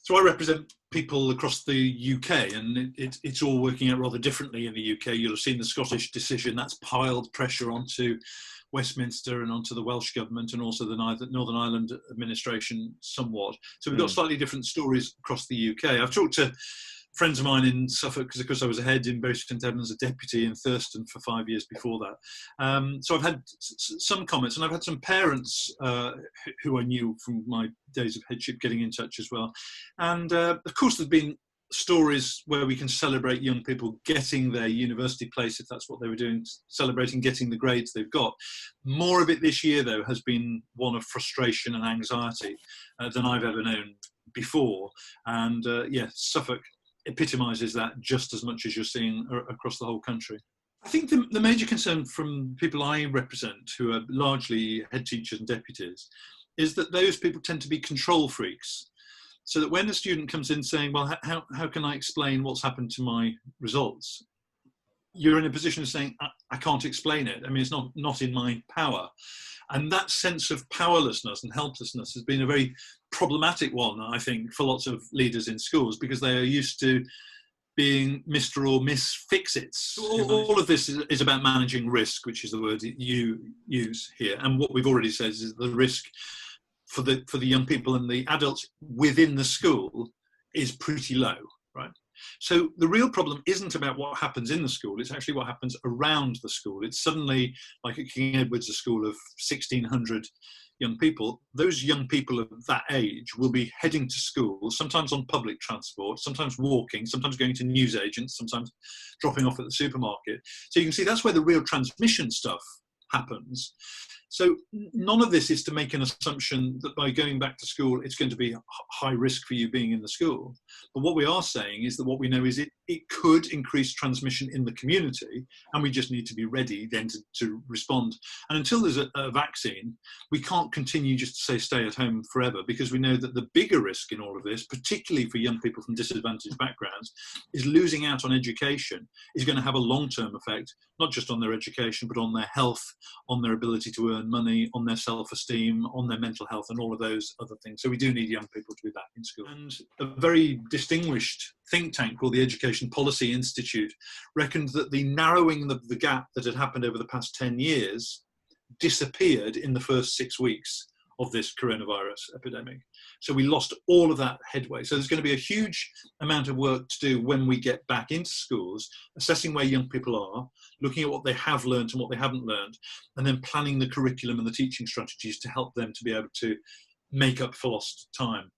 So I represent people across the UK, and it's all working out rather differently in the UK. You'll have seen the Scottish decision. That's piled pressure onto Westminster and onto the Welsh government, and also the Northern Ireland administration somewhat. So we've got slightly different stories across the UK. I've talked to friends of mine in Suffolk, because of course I was a head in Bury St Edmunds, a deputy in Thurston for 5 years before that. So I've had some comments, and I've had some parents who I knew from my days of headship getting in touch as well. And of course there's been stories where we can celebrate young people getting their university place, if that's what they were doing, celebrating getting the grades they've got. More of it this year, though, has been one of frustration and anxiety than I've ever known before. And Suffolk epitomises that just as much as you're seeing across the whole country. I think the major concern from people I represent, who are largely head teachers and deputies, is that those people tend to be control freaks. So that when a student comes in saying, well, how can I explain what's happened to my results? You're in a position of saying, I can't explain it. I mean, it's not in my power. And that sense of powerlessness and helplessness has been a very problematic one, I think, for lots of leaders in schools, because they are used to being Mr. or Miss Fix-Its. All of this is about managing risk, which is the word you use here. And what we've already said is the risk for the young people and the adults within the school is pretty low, right? So the real problem isn't about what happens in the school, it's actually what happens around the school. It's suddenly, like at King Edward's, a school of 1,600 young people. Those young people of that age will be heading to school, sometimes on public transport, sometimes walking, sometimes going to newsagents, sometimes dropping off at the supermarket. So you can see that's where the real transmission stuff happens. So none of this is to make an assumption that by going back to school, it's going to be high risk for you being in the school. But what we are saying is that what we know is it could increase transmission in the community, and we just need to be ready then to respond. And until there's a vaccine, we can't continue just to say stay at home forever, because we know that the bigger risk in all of this, particularly for young people from disadvantaged backgrounds, is losing out on education is going to have a long-term effect, not just on their education, but on their health, on their ability to earn money, on their self-esteem, on their mental health, and all of those other things. So we do need young people to be back in school. And a very distinguished think tank called the Education Policy Institute reckoned that the narrowing of the gap that had happened over the past 10 years disappeared in the first 6 weeks of this coronavirus epidemic. So we lost all of that headway. So there's going to be a huge amount of work to do when we get back into schools, assessing where young people are, looking at what they have learned and what they haven't learned, and then planning the curriculum and the teaching strategies to help them to be able to make up for lost time.